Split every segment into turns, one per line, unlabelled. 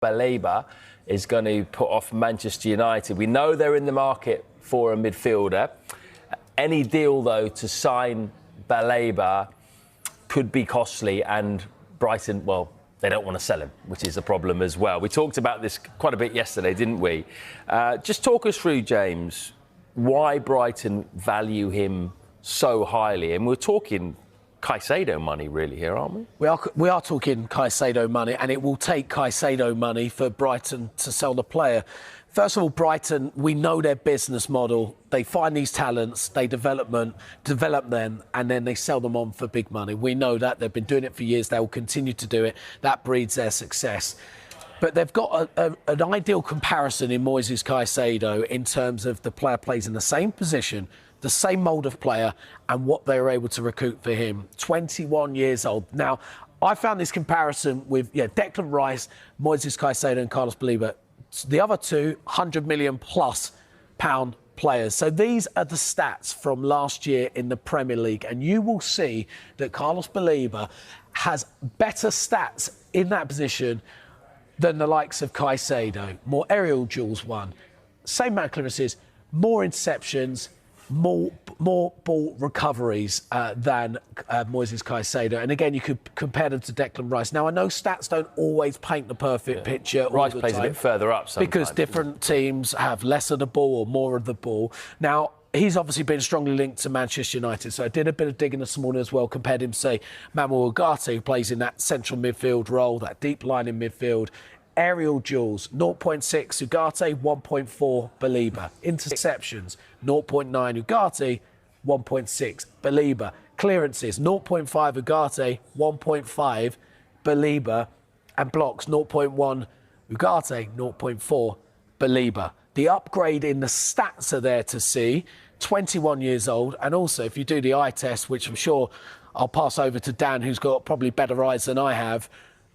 Baleba is going to put off Manchester United. We know they're in the market for a midfielder. Any deal, though, to sign Baleba could be costly, and Brighton, well, they don't want to sell him, which is a problem as well. We talked about this quite a bit yesterday, didn't we? Just talk us through, James, why Brighton value him so highly. And we're talking Caicedo money really here, aren't we?
We are talking Caicedo money, and it will take Caicedo money for Brighton to sell the player. First of all, Brighton, we know their business model. They find these talents, they develop them, and then they sell them on for big money. We know that. They've been doing it for years. They will continue to do it. That breeds their success. But they've got an ideal comparison in Moises Caicedo in terms of the player plays in the same position, the same mould of player, and what they were able to recruit for him. 21 years old. Now, I found this comparison with Declan Rice, Moises Caicedo and Carlos Baleba. The other two, £100 million plus players. So these are the stats from last year in the Premier League. And you will see that Carlos Baleba has better stats in that position than the likes of Caicedo. More aerial duels won, same amount of clearances, more interceptions, more ball recoveries than Moises Caicedo. And again, you could compare them to Declan Rice. Now, I know stats don't always paint the perfect picture.
Rice plays a bit further up sometimes,
because different teams have less of the ball or more of the ball. Now, he's obviously been strongly linked to Manchester United, so I did a bit of digging this morning as well, compared him to, say, Manuel Ugarte, who plays in that central midfield role, that deep line in midfield. Aerial duels, 0.6 Ugarte, 1.4 Baleba. Interceptions, 0.9 Ugarte, 1.6 Baleba. Clearances, 0.5 Ugarte, 1.5 Baleba. And blocks, 0.1 Ugarte, 0.4 Baleba. The upgrade in the stats are there to see. 21 years old. And also, if you do the eye test, which I'm sure I'll pass over to Dan, who's got probably better eyes than I have,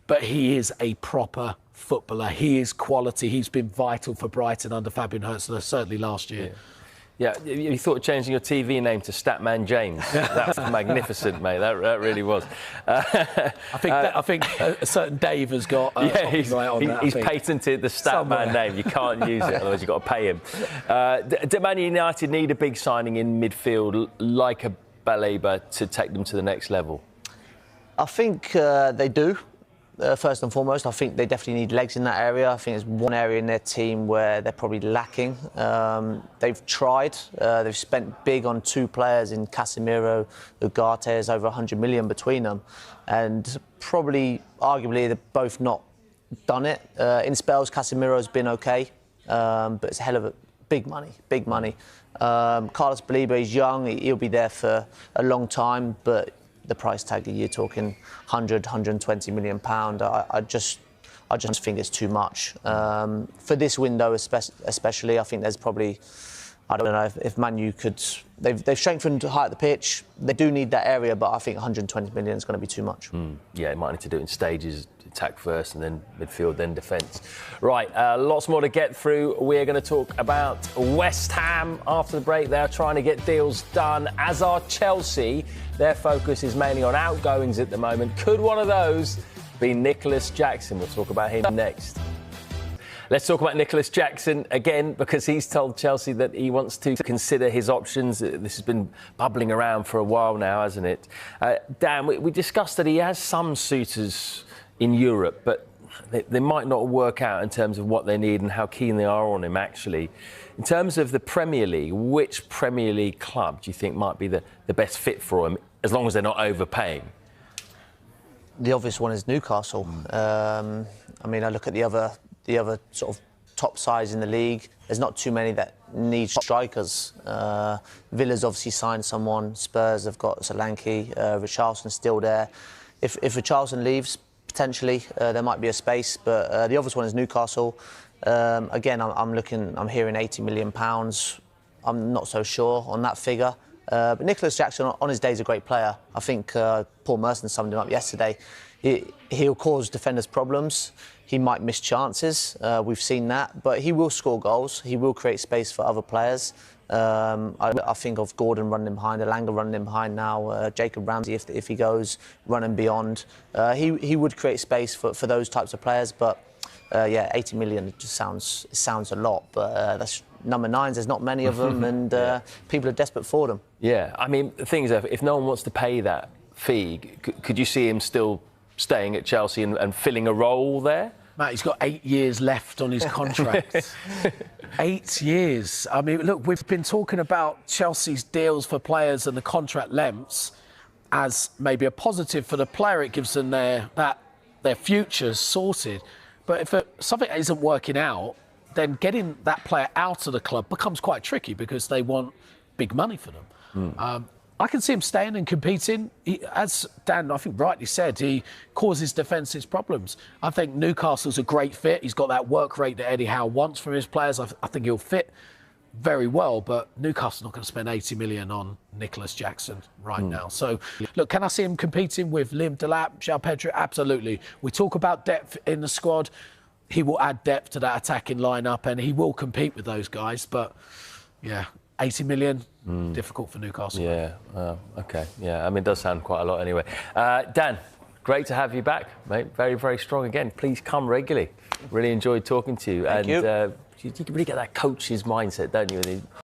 but he is a proper footballer. He is quality. He's been vital for Brighton under Fabian Hurst, certainly last year.
Yeah, you thought of changing your TV name to Statman James. That's magnificent, mate. That really was.
I think a certain Dave has got
he's patented the Statman name. You can't use it, otherwise you've got to pay him. Do Man United need a big signing in midfield like a Baleba to take them to the next level?
I think they do. First and foremost, I think they definitely need legs in that area. I think there's one area in their team where they're probably lacking. They've tried. They've spent big on two players in Casemiro, Ugarte. There's over 100 million between them. And probably, arguably, they've both not done it. In spells, Casemiro's been OK, but it's a hell of a big money. Carlos Baleba is young. He'll be there for a long time, but the price tag, you're talking 120 million pound. I just think it's too much for this window, especially. I think there's probably, I don't know if Man U could. They've strengthened height of the pitch. They do need that area, but I think 120 million is going to be too much.
Yeah, it might need to do it in stages. Attack first and then midfield, then defence. Right, lots more to get through. We're going to talk about West Ham after the break. They're trying to get deals done, as are Chelsea. Their focus is mainly on outgoings at the moment. Could one of those be Nicholas Jackson? We'll talk about him next. Let's talk about Nicholas Jackson again, because he's told Chelsea that he wants to consider his options. This has been bubbling around for a while now, hasn't it? Dan, we discussed that he has some suitors in Europe, but they might not work out in terms of what they need and how keen they are on him, actually. In terms of the Premier League, which Premier League club do you think might be the best fit for him, as long as they're not overpaying?
The obvious one is Newcastle. I mean, I look at the other sort of top sides in the league. There's not too many that need strikers. Villa's obviously signed someone. Spurs have got Solanke. Richarlison's still there. If Richarlison leaves, potentially there might be a space, but the obvious one is Newcastle. Again, I'm hearing 80 million pounds. I'm not so sure on that figure. But Nicholas Jackson, on his day, is a great player. I think Paul Merson summed him up yesterday. He'll cause defenders problems. He might miss chances. We've seen that, but he will score goals. He will create space for other players. I think of Gordon running him behind, Elanga running him behind now, Jacob Ramsey, if he goes running beyond. He would create space for those types of players, but yeah, 80 million just sounds a lot, but that's number 9s. There's not many of them, and people are desperate for them.
Yeah, I mean, the thing is, if no one wants to pay that fee, could you see him still staying at Chelsea and filling a role there?
Matt, he's got 8 years left on his contract. 8 years. I mean, look, we've been talking about Chelsea's deals for players and the contract lengths as maybe a positive for the player. It gives them their futures sorted. But if something isn't working out, then getting that player out of the club becomes quite tricky because they want big money for them. I can see him staying and competing. As Dan, I think, rightly said, he causes defensive problems. I think Newcastle's a great fit. He's got that work rate that Eddie Howe wants from his players. I think he'll fit very well, but Newcastle's not going to spend 80 million on Nicholas Jackson right now. So, look, can I see him competing with Liam Delap, João Pedro? Absolutely. We talk about depth in the squad. He will add depth to that attacking lineup and he will compete with those guys. But, yeah, 80 million, difficult for Newcastle.
Yeah, OK. Yeah, I mean, it does sound quite a lot anyway. Dan, great to have you back, mate. Very, very strong again. Please come regularly. Really enjoyed talking to you.
Thank you.
You can really get that coach's mindset, don't you?